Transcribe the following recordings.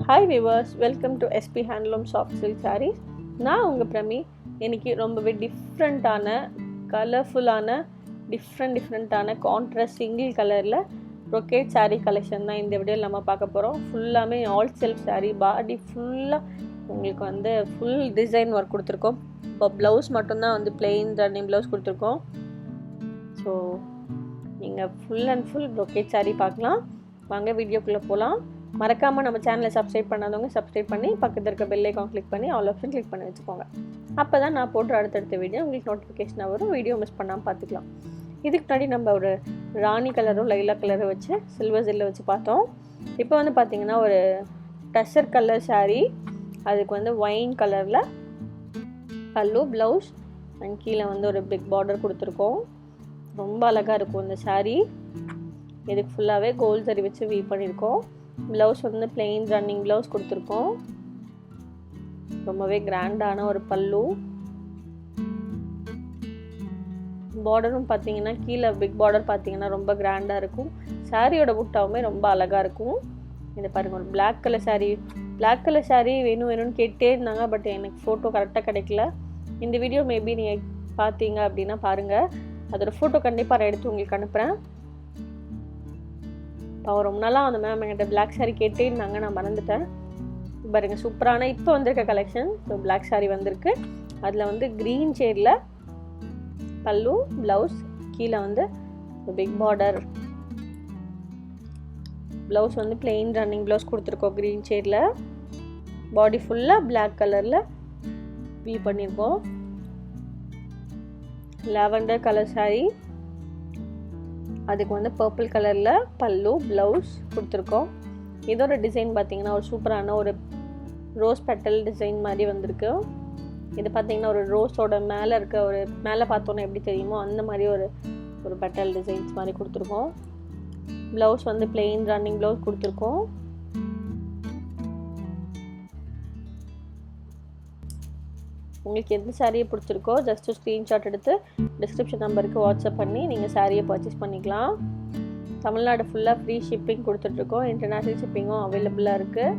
Hi viewers, welcome to SP handloom soft silk sarees. நான் உங்கள் பிரமி. இன்றைக்கி ரொம்பவே டிஃப்ரெண்ட்டான கலர்ஃபுல்லான டிஃப்ரெண்ட்டான கான்ட்ராஸ்ட் சிங்கிள் கலரில் ப்ரொக்கேட் சாரீ கலெக்ஷன் தான் இந்த வீடியோவில் நம்ம பார்க்க போகிறோம். ஃபுல்லாமே ஆல் செல்ஃப் சாரீ, பாடி ஃபுல்லாக உங்களுக்கு ஃபுல் டிசைன் ஒர்க் கொடுத்துருக்கோம். இப்போ ப்ளவுஸ் மட்டும்தான் பிளெயின் ரன்னிங் ப்ளவுஸ் கொடுத்துருக்கோம். ஸோ நீங்கள் full and full brocade sari பார்க்கலாம். வாங்க வீடியோக்குள்ளே போகலாம். மறக்காமல் நம்ம சேனலை சப்ஸ்கிரைப் பண்ணாதவங்க சப்ஸ்கிரைப் பண்ணி பக்கத்தில் இருக்க பெல் ஐக்கான் கிளிக் பண்ணி ஆல் ஆப்ஷன் கிளிக் பண்ணி வச்சுக்கோங்க. அப்போ தான் நான் போட்டு அடுத்தடுத்த வீடியோ உங்களுக்கு நோட்டிஃபிகேஷனாக வரும். வீடியோ மிஸ் பண்ணாமல் பார்த்துக்கலாம். இதுக்கு முன்னாடி நம்ம ஒரு ராணி கலரும் லைலா கலரும் வச்சு சில்வர் ஜெல்லில் வச்சு பார்த்தோம். இப்போ பார்த்திங்கன்னா ஒரு டசர் கலர் சாரீ, அதுக்கு ஒயின் கலரில் பல்லு, ப்ளவுஸ் அண்ட் கீழே ஒரு பிக் பார்டர் கொடுத்துருக்கோம். ரொம்ப அழகாக இருக்கும் இந்த சாரீ. இதுக்கு ஃபுல்லாகவே கோல்ட் ஜரி வச்சு வீவ் பண்ணியிருக்கோம். ப்ளவுஸ் பிளெயின் ரன்னிங் ப்ளவுஸ் கொடுத்துருக்கோம். ரொம்பவே கிராண்டான ஒரு பல்லு. பார்டரும் பார்த்தீங்கன்னா கீழே பிக் பார்டர் பார்த்தீங்கன்னா ரொம்ப கிராண்டாக இருக்கும். சாரியோட புட்டாவுமே ரொம்ப அழகாக இருக்கும். இதை பாருங்கள், ஒரு பிளாக் கலர் சாரீ வேணும்னு கேட்டே இருந்தாங்க. பட் எனக்கு ஃபோட்டோ கரெக்டாக கிடைக்கல. இந்த வீடியோ மேபி நீங்கள் பார்த்தீங்க அப்படின்னா பாருங்கள், அதோட ஃபோட்டோ கண்டிப்பாக நான் எடுத்து உங்களுக்கு அனுப்புகிறேன். ரொம்ப நாளாக அந்த மேம் என்கிட்ட பிளாக் சாரீ கேட்டே இருந்தாங்க, நான் மறந்துட்டேன். பாருங்கள், சூப்பரான இப்போ வந்திருக்க கலெக்ஷன். ஸோ பிளாக் சாரீ வந்திருக்கு. அதில் க்ரீன் ஷேடில் பல்லு, ப்ளவுஸ், கீழே big border. Blouse plain running blouse கொடுத்துருக்கோம் க்ரீன் ஷேடில். பாடி ஃபுல்லாக பிளாக் கலரில் வீவ் பண்ணியிருக்கோம். லாவெண்டர் கலர் சாரீ, அதுக்கு பர்பிள் கலரில் பல்லு, ப்ளவுஸ் கொடுத்துருக்கோம். இதோட டிசைன் பார்த்திங்கன்னா ஒரு சூப்பரான ஒரு ரோஸ் பெட்டல் டிசைன் மாதிரி வந்திருக்கு. இது பார்த்திங்கன்னா ஒரு ரோஸோட மேலே இருக்க ஒரு மேலே பார்த்தோன்னா எப்படி தெரியுமோ அந்த மாதிரி ஒரு பெட்டல் டிசைன்ஸ் மாதிரி கொடுத்துருக்கோம். ப்ளவுஸ் பிளெயின் ரன்னிங் ப்ளவுஸ் கொடுத்துருக்கோம். உங்களுக்கு எந்த சாரியை பிடிச்சிருக்கோ ஜஸ்ட்டு ஸ்க்ரீன்ஷாட் எடுத்து டிஸ்கிரிப்ஷன் நம்பருக்கு வாட்ஸ்அப் பண்ணி நீங்கள் சாரியை பர்ச்சேஸ் பண்ணிக்கலாம். தமிழ்நாடு ஃபுல்லாக ஃப்ரீ ஷிப்பிங் கொடுத்துட்ருக்கோம். இன்டர்நேஷ்னல் ஷிப்பிங்கும் அவைலபிளாக இருக்குது.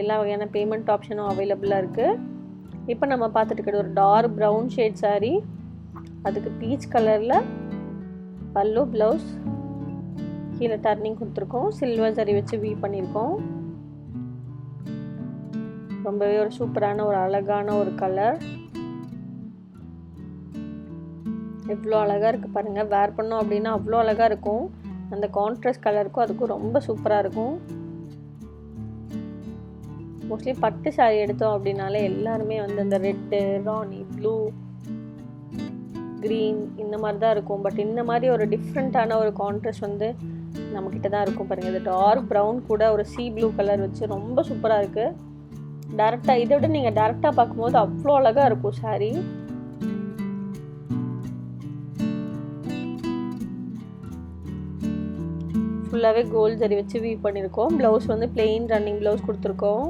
எல்லா வகையான பேமெண்ட் ஆப்ஷனும் அவைலபிளாக இருக்குது. இப்போ நம்ம பார்த்துட்டு இருக்கிறது ஒரு டார்க் ப்ரௌன் ஷேட் சாரீ, அதுக்கு பீச் கலரில் பல்லு, ப்ளவுஸ், கீழே டர்னிங் கொடுத்துருக்கோம். சில்வர் ஜரி வச்சு வீவ் பண்ணியிருக்கோம். ரொம்பவே ஒரு சூப்பரான ஒரு அழகான ஒரு கலர். எவ்வளோ அழகாக இருக்குது பாருங்கள். வேர் பண்ணோம் அப்படின்னா அவ்வளோ அழகாக இருக்கும். அந்த கான்ட்ராஸ்ட் கலருக்கும் அதுக்கும் ரொம்ப சூப்பராக இருக்கும். மோஸ்ட்லி பட்டு சாரி எடுத்தோம் அப்படின்னாலே எல்லாருமே அந்த ரெட்டு, ராணி, ப்ளூ, க்ரீன் இந்த மாதிரி தான் இருக்கும். பட் இந்த மாதிரி ஒரு டிஃப்ரெண்ட்டான ஒரு கான்ட்ராஸ்ட் நம்மக்கிட்ட தான் இருக்கும் பாருங்கள். இது டார்க் ப்ரௌன் கூட ஒரு சீ ப்ளூ கலர் வச்சு ரொம்ப சூப்பராக இருக்குது. டேரெக்டாக இதை விட நீங்கள் டேரெக்டாக பார்க்கும்போது அவ்வளோ அழகாக இருக்கும் சாரீ. ஃபுல்லாகவே கோல்ட் ஜரி வச்சு வீவ் பண்ணியிருக்கோம். ப்ளவுஸ் பிளெயின் ரன்னிங் ப்ளவுஸ் கொடுத்துருக்கோம்.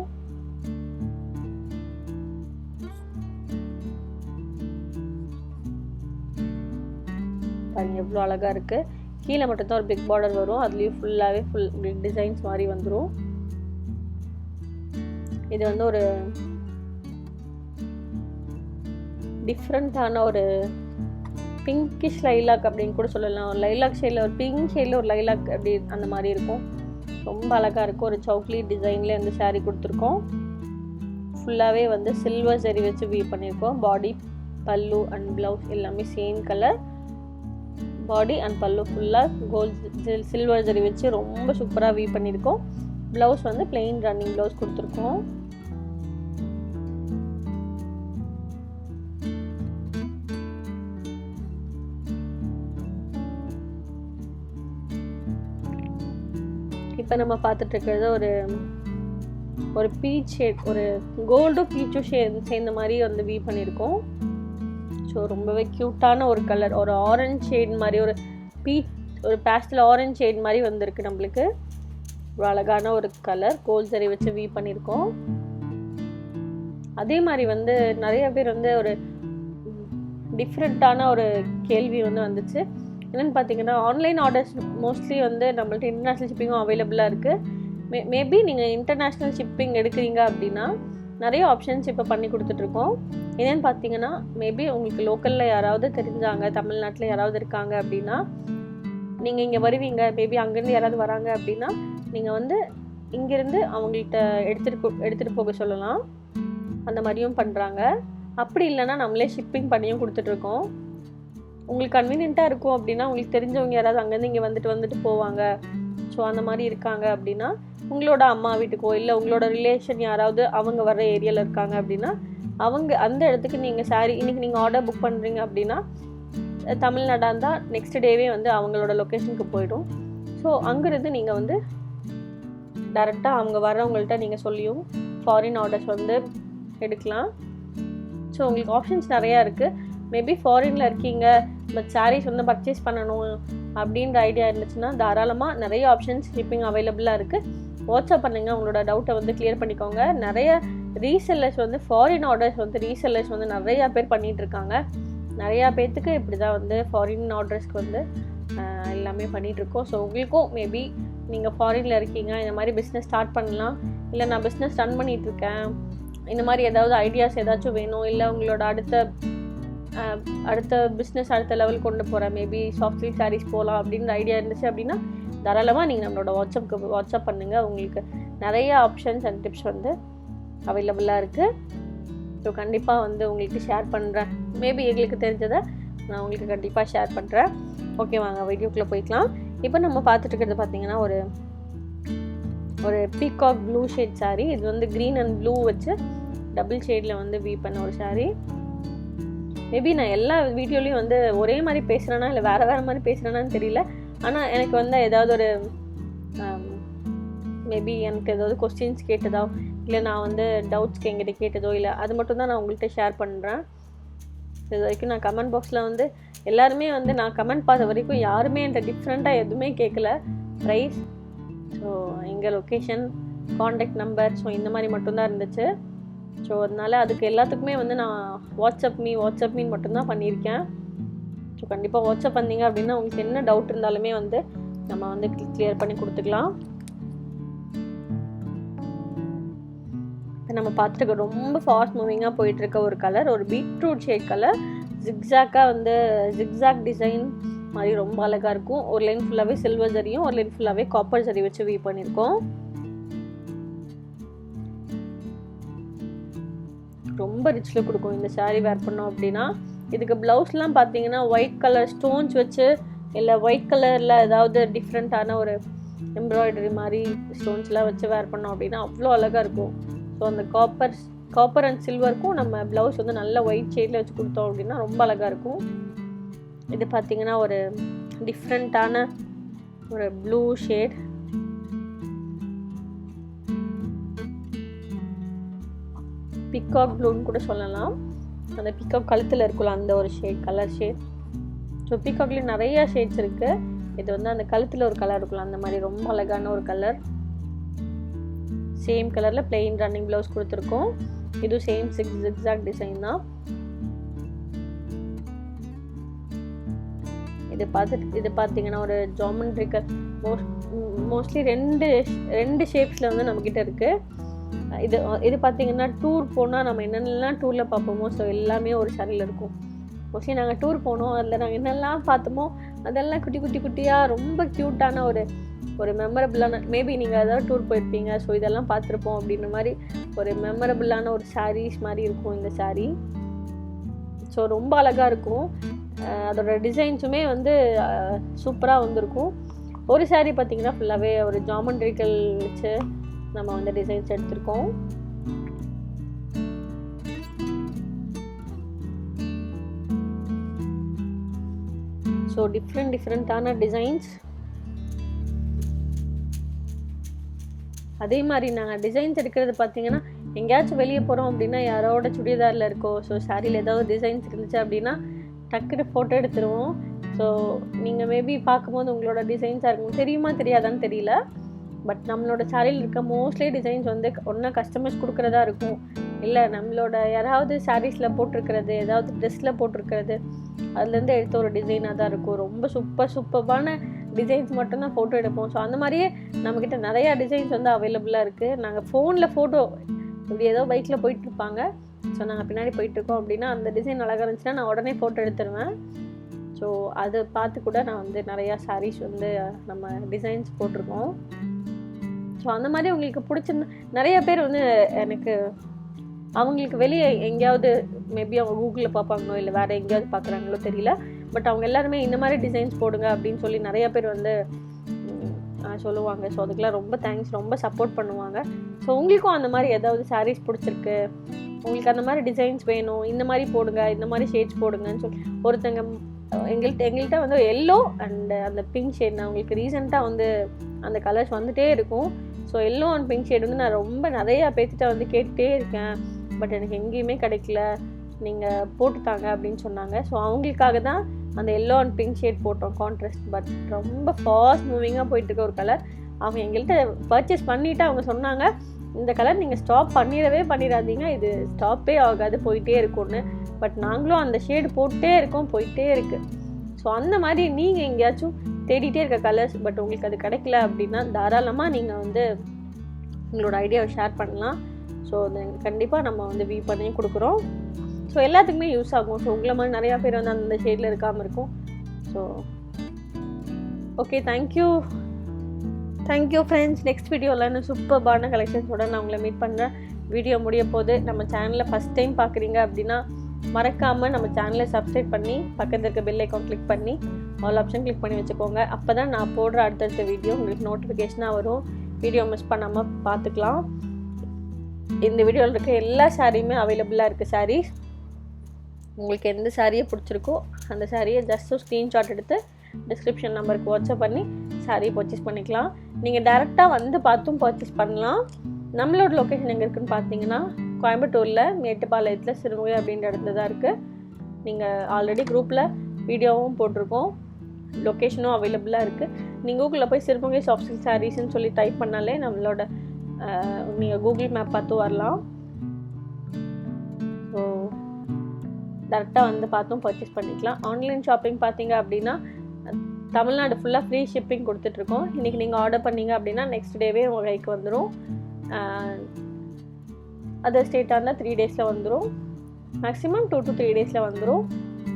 பாருங்க எவ்வளோ அழகாக இருக்குது. கீழே மட்டும்தான் ஒரு பிக் பார்டர் வரும். அதுலேயும் ஃபுல்லாகவே ஃபுல் டிசைன்ஸ் மாதிரி வந்துடும். இது ஒரு டிஃப்ரெண்ட்டான ஒரு பிங்கிஷ் லைலாக் அப்படின்னு கூட சொல்லலாம். ஒரு லைலாக் ஷேடில் ஒரு பிங்க் ஷேடில் ஒரு லைலாக் அப்படி அந்த மாதிரி இருக்கும். ரொம்ப அழகாக இருக்கும். ஒரு சவுக்லி டிசைனில் இந்த சாரீ கொடுத்துருக்கோம். ஃபுல்லாகவே சில்வர் ஜரி வச்சு வீவ் பண்ணியிருக்கோம். பாடி, பல்லு அண்ட் ப்ளவுஸ் எல்லாமே சேம் கலர். பாடி அண்ட் பல்லு ஃபுல்லாக கோல்ட் சில்வர் ஜரி வச்சு ரொம்ப சூப்பராக வீவ் பண்ணியிருக்கோம். ப்ளவுஸ் பிளெயின் ரன்னிங் ப்ளவுஸ் கொடுத்துருக்கோம். இப்போ நம்ம பார்த்துட்டு இருக்கிறது ஒரு பீச் ஷேட், ஒரு கோல்டும் பீச்சும் சேர்ந்த மாதிரி வீவ் பண்ணியிருக்கோம். ஸோ ரொம்பவே க்யூட்டான ஒரு கலர், ஒரு ஆரஞ்ச் ஷேட் மாதிரி, ஒரு பேஸ்டல் ஆரஞ்ச் ஷேட் மாதிரி வந்திருக்கு நம்மளுக்கு. ஒரு அழகான ஒரு கலர், கோல்ட் ஜரி வச்சு வீவ் பண்ணியிருக்கோம். அதே மாதிரி நிறைய பேர் ஒரு டிஃப்ரெண்ட்டான ஒரு கேள்வி வந்துச்சு. என்னென்னு பார்த்தீங்கன்னா, ஆன்லைன் ஆர்டர்ஸ் மோஸ்ட்லி நம்மள்ட்ட இன்டர்நேஷ்னல் ஷிப்பிங்கும் அவைலபிளாக இருக்குது. மேபி நீங்கள் இன்டர்நேஷ்னல் ஷிப்பிங் எடுக்கிறீங்க அப்படின்னா நிறைய ஆப்ஷன்ஸ் இப்போ பண்ணி கொடுத்துட்ருக்கோம். என்னென்னு பார்த்தீங்கன்னா, மேபி உங்களுக்கு லோக்கலில் யாராவது தெரிஞ்சாங்க, தமிழ்நாட்டில் யாராவது இருக்காங்க அப்படின்னா, நீங்கள் இங்கே வருவீங்க, மேபி அங்கேருந்து யாராவது வராங்க அப்படின்னா நீங்கள் வந்து இங்கேருந்து அவங்கள்ட்ட எடுத்துகிட்டு போக சொல்லலாம். அந்த மாதிரியும் பண்ணுறாங்க. அப்படி இல்லைன்னா நம்மளே ஷிப்பிங் பண்ணியும் கொடுத்துட்ருக்கோம். உங்களுக்கு கன்வீனியண்ட்டாக இருக்கும் அப்படின்னா, உங்களுக்கு தெரிஞ்சவங்க யாராவது அங்கேருந்து இங்கே வந்துட்டு போவாங்க, ஸோ அந்த மாதிரி இருக்காங்க அப்படின்னா, உங்களோட அம்மா வீட்டுக்கோ இல்லை உங்களோட ரிலேஷன் யாராவது அவங்க வர்ற ஏரியாவில் இருக்காங்க அப்படின்னா அவங்க அந்த இடத்துக்கு நீங்கள் சாரீ இன்றைக்கி நீங்கள் ஆர்டர் புக் பண்ணுறீங்க அப்படின்னா, தமிழ்நாடாக இருந்தால் நெக்ஸ்ட் டேவே வந்து அவங்களோட லொக்கேஷனுக்கு போயிடும். ஸோ அங்கேருந்து நீங்கள் வந்து டைரெக்டாக அவங்க வர்றவங்கள்ட்ட நீங்கள் சொல்லியும் ஃபாரின் ஆர்டர்ஸ் வந்து எடுக்கலாம். ஸோ உங்களுக்கு ஆப்ஷன்ஸ் நிறையா இருக்குது. மேபி ஃபாரினில் இருக்கீங்க, பட் சாரீஸ் வந்து பர்ச்சேஸ் பண்ணணும் அப்படின்ற ஐடியா இருந்துச்சுன்னா தாராளமாக நிறைய ஆப்ஷன்ஸ் ஷிப்பிங் அவைலபிளாக இருக்குது. வாட்ஸ்அப் பண்ணுங்கள், உங்களோட டவுட்டை வந்து கிளியர் பண்ணிக்கோங்க. நிறைய ரீசெல்லர்ஸ் வந்து ஃபாரின் ஆர்டர்ஸ் வந்து ரீசெல்லர்ஸ் வந்து நிறையா பேர் பண்ணிகிட்ருக்காங்க. நிறையா பேர்த்துக்கு இப்படி தான் வந்து ஃபாரின் ஆர்டர்ஸ்க்கு வந்து எல்லாமே பண்ணிகிட்ருக்கோம். ஸோ உங்களுக்கும் மேபி நீங்கள் ஃபாரினில் இருக்கீங்க, இந்த மாதிரி பிஸ்னஸ் ஸ்டார்ட் பண்ணலாம், இல்லை நான் பிஸ்னஸ் ரன் பண்ணிகிட்ருக்கேன், இந்த மாதிரி ஏதாவது ஐடியாஸ் ஏதாச்சும் வேணும், இல்லை உங்களோட அடுத்த பிஸ்னஸ் அடுத்த லெவல் கொண்டு போகிறேன், மேபி சாஃப்ட் சில்க் சாரீஸ் போகலாம் அப்படின்ற ஐடியா இருந்துச்சு அப்படின்னா தாராளமாக நீங்கள் நம்மளோட வாட்ஸ்அப் பண்ணுங்கள். உங்களுக்கு நிறைய ஆப்ஷன்ஸ் அண்ட் டிப்ஸ் வந்து அவைலபிளாக இருக்குது. ஸோ கண்டிப்பாக வந்து உங்களுக்கு ஷேர் பண்ணுறேன். மேபி எங்களுக்கு தெரிஞ்சதை நான் உங்களுக்கு கண்டிப்பாக ஷேர் பண்ணுறேன். ஓகே, வாங்க வீடியோக்குள்ளே போய்க்கலாம். இப்போ நம்ம பார்த்துட்டு இருக்கிறது பார்த்தீங்கன்னா ஒரு பீகாக் ப்ளூ ஷேட் சாரீ. இது வந்து க்ரீன் அண்ட் ப்ளூ வச்சு டபுள் ஷேடில் வந்து வீவ் பண்ண ஒரு சாரீ. மேபி நான் எல்லா வீடியோலையும் வந்து ஒரே மாதிரி பேசுகிறேன்னா இல்லை வேறு மாதிரி பேசுகிறேன்னான்னு தெரியல. ஆனால் எனக்கு வந்து ஏதாவது ஒரு மேபி எனக்கு ஏதாவது கொஸ்டின்ஸ் கேட்டதோ இல்லை நான் வந்து டவுட்ஸ்க்கு எங்கிட்ட கேட்டதோ இல்லை அது மட்டும் தான் நான் உங்கள்கிட்ட ஷேர் பண்ணுறேன். இது வரைக்கும் நான் கமெண்ட் பாக்ஸில் வந்து எல்லாருமே வந்து நான் கமெண்ட் பார்த்த வரைக்கும் யாருமே என்கிட்ட டிஃப்ரெண்ட்டாக எதுவுமே கேட்கல. ப்ரைஸ், ஸோ எங்கள் லொக்கேஷன், காண்டாக்ட் நம்பர், ஸோ இந்த மாதிரி மட்டும்தான் இருந்துச்சு. ஸோ அதனால் அதுக்கு எல்லாத்துக்குமே வந்து நான் வாட்ஸ்அப் மீன் மட்டும்தான் பண்ணியிருக்கேன். ஸோ கண்டிப்பாக வாட்ஸ்அப் வந்தீங்க அப்படின்னா உங்களுக்கு என்ன டவுட் இருந்தாலுமே வந்து நம்ம வந்து கிளியர் பண்ணி கொடுத்துக்கலாம். இப்போ நம்ம பார்த்துருக்க ரொம்ப ஃபாஸ்ட் மூவிங்காக போயிட்டுருக்க ஒரு கலர், ஒரு beetroot shade colour, zigzag design மாதிரி ரொம்ப அழகாக இருக்கும். ஒரு லைன் ஃபுல்லாகவே சில்வர் ஜரியும் ஒரு லைன் ஃபுல்லாகவே காப்பர் ஜரி வச்சு வீவ் பண்ணியிருக்கோம். ரொம்ப ரிச்சில் கொடுக்கும் இந்த சாரீ வேர் பண்ணோம் அப்படின்னா. இதுக்கு ப்ளவுஸ்லாம் பார்த்தீங்கன்னா ஒயிட் கலர் ஸ்டோன்ஸ் வச்சு இல்லை ஒயிட் கலரில் ஏதாவது டிஃப்ரெண்ட்டான ஒரு எம்ப்ராய்டரி மாதிரி ஸ்டோன்ஸ்லாம் வச்சு வேர் பண்ணோம் அப்படின்னா அவ்வளோ அழகாக இருக்கும். ஸோ அந்த காப்பர் அண்ட் சில்வருக்கும் நம்ம ப்ளவுஸ் வந்து நல்ல ஒயிட் ஷேடில் வச்சு கொடுத்தோம் அப்படின்னா ரொம்ப அழகாக இருக்கும். இது பார்த்தீங்கன்னா ஒரு டிஃப்ரெண்ட்டான ஒரு ப்ளூ ஷேட், பிகாக் ப்ளூன்னு கூட சொல்லலாம். அந்த பிகாக் கழுத்தில் இருக்குல்ல அந்த ஒரு கலர் ஷேட். ஸோ பிகாக்லேயும் நிறைய ஷேட்ஸ் இருக்குது. இது வந்து அந்த கழுத்தில் ஒரு கலர் இருக்குல்ல அந்த மாதிரி ரொம்ப அழகான ஒரு கலர். சேம் கலரில் பிளெயின் ரன்னிங் ப்ளவுஸ் கொடுத்துருக்கோம். இதுவும் சேம் ஜிக்ஸாக் டிசைன் தான். இது பார்த்தீங்கன்னா ஒரு ஜாமெண்ட்ரிக்கல் மோஸ்ட்லி ரெண்டு ஷேப்ஸில் வந்து நம்மக்கிட்ட இருக்குது. இது பார்த்தீங்கன்னா டூர் போனால் நம்ம என்னென்னலாம் டூரில் பார்ப்போமோ ஸோ எல்லாமே ஒரு சாரியில் இருக்கும். மோஸ்ட்லி நாங்கள் டூர் போனோம், அதில் நாங்கள் என்னெல்லாம் பார்த்தோமோ அதெல்லாம் குட்டியாக ரொம்ப க்யூட்டான ஒரு மெமரபுளான, மேபி நீங்கள் ஏதாவது டூர் போயிருப்பீங்க, ஸோ இதெல்லாம் பார்த்துருப்போம் அப்படின்ற மாதிரி ஒரு மெமரபுளான ஒரு சாரீஸ் மாதிரி இருக்கும் இந்த சாரீ. ஸோ ரொம்ப அழகாக இருக்கும். அதோட டிசைன்ஸுமே வந்து சூப்பராக வந்திருக்கும். ஒரு சாரீ பார்த்திங்கன்னா ஃபுல்லாகவே ஒரு ஜாமெண்ட்ரிக்கல் வச்சு நம்ம வந்து டிசைன்ஸ் எடுத்திருக்கோம். ஸோ டிஃப்ரெண்ட்டான டிசைன்ஸ். அதே மாதிரி நாங்கள் டிசைன்ஸ் எடுக்கிறது பார்த்தீங்கன்னா எங்கேயாச்சும் வெளியே போகிறோம் அப்படின்னா யாரோட சுடிதாரில் இருக்கோ ஸோ சாரியில் ஏதாவது டிசைன்ஸ் இருந்துச்சு அப்படின்னா டக்குன்னு ஃபோட்டோ எடுத்துருவோம். ஸோ நீங்கள் மேபி பார்க்கும்போது உங்களோட டிசைன்ஸாக இருக்கும், தெரியுமா தெரியாதான்னு தெரியல, பட் நம்மளோட சாரியில் இருக்க மோஸ்ட்லி டிசைன்ஸ் வந்து ஒன்றா கஸ்டமர்ஸ் கொடுக்குறதா இருக்கும், இல்லை நம்மளோட யாராவது சாரீஸில் போட்டிருக்கிறது, ஏதாவது ட்ரெஸ்ஸில் போட்டிருக்கிறது அதுலேருந்து எடுத்த ஒரு டிசைனாக தான் இருக்கும். ரொம்ப சூப்பர்பான டிசைன்ஸ் மட்டும்தான் ஃபோட்டோ எடுப்போம். ஸோ அந்த மாதிரியே நம்மக்கிட்ட நிறையா டிசைன்ஸ் வந்து அவைலபிளாக இருக்குது. நாங்கள் ஃபோனில் ஃபோட்டோ இப்படி ஏதோ பைக்கில் போயிட்டுருப்பாங்க, ஸோ நாங்கள் பின்னாடி போயிட்டுருக்கோம் அப்படின்னா அந்த டிசைன் அழகாக இருந்துச்சுன்னா நான் உடனே ஃபோட்டோ எடுத்துருவேன். ஸோ அதை பார்த்து கூட நான் வந்து நிறையா சாரீஸ் வந்து நம்ம டிசைன்ஸ் போட்டிருக்கோம். ஸோ அந்த மாதிரி உங்களுக்கு பிடிச்சிருந்த நிறைய பேர் வந்து எனக்கு அவங்களுக்கு வெளியே எங்கேயாவது மேபி அவங்க கூகுளில் பார்ப்பாங்களோ இல்லை வேறு எங்கேயாவது பார்க்குறாங்களோ தெரியல, பட் அவங்க எல்லாருமே இந்த மாதிரி டிசைன்ஸ் போடுங்க அப்படின்னு சொல்லி நிறைய பேர் வந்து சொல்லுவாங்க. ஸோ அதுக்கெலாம் ரொம்ப தேங்க்ஸ், ரொம்ப சப்போர்ட் பண்ணுவாங்க. ஸோ உங்களுக்கும் அந்த மாதிரி ஏதாவது சாரீஸ் பிடிச்சிருக்கு, உங்களுக்கு அந்த மாதிரி டிசைன்ஸ் வேணும், இந்த மாதிரி போடுங்க, இந்த மாதிரி ஷேட்ஸ் போடுங்கன்னு சொல்லி ஒருத்தங்க எங்கள்கிட்ட வந்து எல்லோ அண்ட் அந்த பிங்க் ஷேட், நான் உங்களுக்கு ரீசெண்டாக வந்து அந்த கலர்ஸ் வந்துகிட்டே இருக்கும். So yellow and pink shade வந்து நான் ரொம்ப நிறையா பேர்த்திட்ட வந்து கேட்டுகிட்டே இருக்கேன், பட் எனக்கு எங்கேயுமே கிடைக்கல, நீங்கள் போட்டுத்தாங்க அப்படின்னு சொன்னாங்க. ஸோ அவங்களுக்காக தான் அந்த எல்லோ அண்ட் பிங்க் ஷேட் போட்டோம் கான்ட்ராஸ்ட். பட் ரொம்ப ஃபாஸ்ட் மூவிங்காக போயிட்டுருக்க ஒரு கலர். அவங்க எங்கள்கிட்ட பர்ச்சேஸ் பண்ணிவிட்டு அவங்க சொன்னாங்க, இந்த கலர் நீங்கள் ஸ்டாப் பண்ணிடாதீங்க, இது ஸ்டாப்பே ஆகாது, போயிட்டே இருக்கும்னு. பட் நாங்களும் அந்த ஷேடு போட்டே இருக்கோம், போயிட்டே இருக்குது. ஸோ அந்த மாதிரி நீங்கள் எங்கேயாச்சும் தேடிட்டே இருக்க கலர்ஸ் பட் உங்களுக்கு அது கிடைக்கல அப்படின்னா தாராளமாக நீங்கள் வந்து உங்களோட ஐடியாவை ஷேர் பண்ணலாம். ஸோ கண்டிப்பாக நம்ம வந்து வியூ பண்ணி கொடுக்குறோம். ஸோ எல்லாத்துக்குமே யூஸ் ஆகும். ஸோ உங்களை மாதிரி நிறையா பேர் வந்து அந்த ஷேடில் இருக்காமல் இருக்கும். So okay, thank you friends. Next வீடியோவில் இன்னும் சூப்பர்பான கலெக்ஷன்ஸோட நான் உங்களை மீட் பண்ணுறேன். வீடியோ முடிய போது நம்ம சேனலை ஃபஸ்ட் டைம் பார்க்குறீங்க அப்படின்னா மறக்காமல் நம்ம சேனலை சப்ஸ்கிரைப் பண்ணி பக்கத்தில் இருக்க பெல் ஐக்கான் கிளிக் பண்ணி ஆல் ஆப்ஷன் கிளிக் பண்ணி வச்சுக்கோங்க. அப்போ தான் நான் போடுற அடுத்தடுத்த வீடியோ உங்களுக்கு நோட்டிஃபிகேஷனாக வரும். வீடியோ மிஸ் பண்ணாமல் பார்த்துக்கலாம். இந்த வீடியோவில் இருக்க எல்லா சாரியுமே அவைலபிளாக இருக்குது சாரீஸ். உங்களுக்கு எந்த சாரியை பிடிச்சிருக்கோ அந்த சாரியை ஜஸ்ட் ஸ்க்ரீன்ஷாட் எடுத்து டிஸ்கிரிப்ஷன் நம்பருக்கு வாட்ஸ்அப் பண்ணி சாரியை பர்ச்சேஸ் பண்ணிக்கலாம். நீங்கள் டேரெக்டாக வந்து பார்த்தும் பர்ச்சேஸ் பண்ணலாம். நம்மளோட லொக்கேஷன் எங்கே இருக்குதுன்னு பார்த்தீங்கன்னா கோயம்புத்தூரில் மேட்டுப்பாளையத்தில் சிறுமுகை அப்படின்ற இடத்துல தான் இருக்குது. நீங்கள் ஆல்ரெடி குரூப்பில் வீடியோவும் போட்டிருக்கோம், லொக்கேஷனும் அவைலபிளாக இருக்குது. நீங்கள் கூகுளில் போய் சிறுமுகை சாஃப்ட் சில்க் சாரீஸ்ன்னு சொல்லி டைப் பண்ணாலே நம்மளோட நீங்கள் கூகுள் மேப் பார்த்து வரலாம். ஸோ டேரெக்டாக வந்து பார்த்தும் பர்ச்சேஸ் பண்ணிக்கலாம். ஆன்லைன் ஷாப்பிங் பார்த்தீங்க அப்படின்னா தமிழ்நாடு ஃபுல்லாக ஃப்ரீ ஷிப்பிங் கொடுத்துட்ருக்கோம். இன்றைக்கி நீங்கள் ஆர்டர் பண்ணிங்க அப்படின்னா நெக்ஸ்ட் டேவே உங்கள் கைக்கு வந்துடும். அதர் ஸ்டேட்டாக இருந்தால் 3 டேஸில் வந்துடும், மேக்ஸிமம் 2 to 3 டேஸில் வந்துடும்.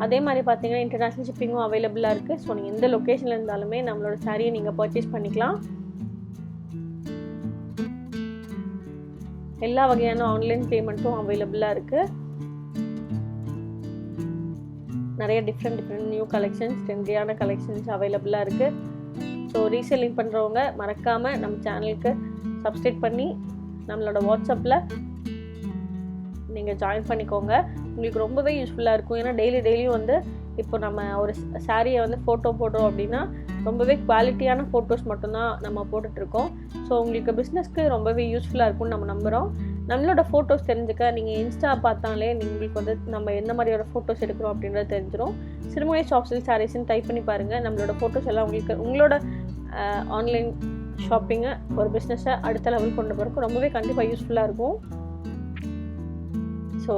அதே மாதிரி பார்த்தீங்கன்னா இன்டர்நேஷ்னல் ஷிப்பிங்கும் அவைலபிளாக இருக்குது. ஸோ நீங்கள் எந்த லொக்கேஷனில் இருந்தாலுமே நம்மளோட சாரியை நீங்கள் பர்ச்சேஸ் பண்ணிக்கலாம். எல்லா வகையான ஆன்லைன் பேமெண்ட்டும் அவைலபிளாக இருக்குது. நிறைய டிஃப்ரெண்ட் நியூ கலெக்ஷன்ஸ், ட்ரெண்டியான கலெக்ஷன்ஸ் அவைலபிளாக இருக்குது. ஸோ ரீசெல்லிங் பண்ணுறவங்க மறக்காமல் நம்ம சேனலுக்கு சப்ஸ்கிரைப் பண்ணி நம்மளோட வாட்ஸ்அப்பில் நீங்கள் ஜாயின் பண்ணிக்கோங்க. உங்களுக்கு ரொம்பவே யூஸ்ஃபுல்லாக இருக்கும். ஏன்னா டெய்லியும் வந்து இப்போ நம்ம ஒரு சாரியை வந்து ஃபோட்டோ போடுறோம் அப்படின்னா ரொம்பவே குவாலிட்டியான ஃபோட்டோஸ் மட்டும்தான் நம்ம போட்டுட்ருக்கோம். ஸோ உங்களுக்கு பிஸ்னஸ்க்கு ரொம்பவே யூஸ்ஃபுல்லாக இருக்கும்னு நம்ம நம்புகிறோம். நம்மளோட ஃபோட்டோஸ் தெரிஞ்சுக்க நீங்கள் இன்ஸ்டா பார்த்தாலே உங்களுக்கு வந்து நம்ம எந்த மாதிரியோட ஃபோட்டோஸ் எடுக்கிறோம் அப்படின்றது தெரிஞ்சிடும். சிறுமுகை சாஃப்ட் சில்க் சாரீஸ்ன்னு டைப் பண்ணி பாருங்கள். நம்மளோட ஃபோட்டோஸ் எல்லாம் உங்களுக்கு உங்களோட ஆன்லைன் ஷாப்பிங்கை ஒரு பிஸ்னஸை அடுத்த லெவல் கொண்டு போகிறதுக்கு ரொம்பவே கண்டிப்பாக யூஸ்ஃபுல்லாக இருக்கும். ஸோ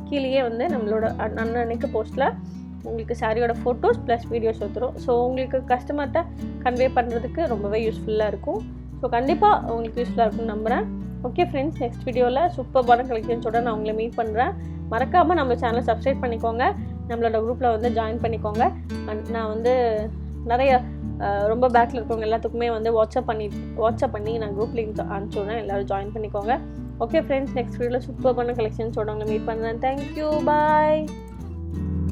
கீழேயே வந்து நம்மளோட அன்னன்னைக்கு போஸ்ட்டில் உங்களுக்கு சாரியோட ஃபோட்டோஸ் ப்ளஸ் வீடியோஸ் வந்துடும். ஸோ உங்களுக்கு கஸ்டமர்கிட்ட கன்வே பண்ணுறதுக்கு ரொம்பவே யூஸ்ஃபுல்லாக இருக்கும். ஸோ கண்டிப்பாக உங்களுக்கு யூஸ்ஃபுல்லாக இருக்கும்னு நம்புகிறேன். ஓகே ஃப்ரெண்ட்ஸ், நெக்ஸ்ட் வீடியோவில் சூப்பர்பான கலெக்ஷன்ஸோட நான் உங்களை மீட் பண்ணுறேன். மறக்காமல் நம்ம சேனலை சப்ஸ்கிரைப் பண்ணிக்கோங்க, நம்மளோட குரூப்பில் வந்து ஜாயின் பண்ணிக்கோங்க. நான் வந்து நிறைய ரொம்ப பேக்கில் இருக்கவங்க எல்லாத்துக்குமே வந்து வாட்ஸ்அப் பண்ணி நான் குரூப் லிங்க் அனுப்பிச்சுடுறேன். எல்லோரும் ஜாயின் பண்ணிக்கோங்க. ஓகே ஃப்ரெண்ட்ஸ், நெக்ஸ்ட் வீடியோவில் சூப்பர்பான கலெக்ஷன்ஸோட உங்களை மீட் பண்ணுறேன். தேங்க்யூ, பாய்.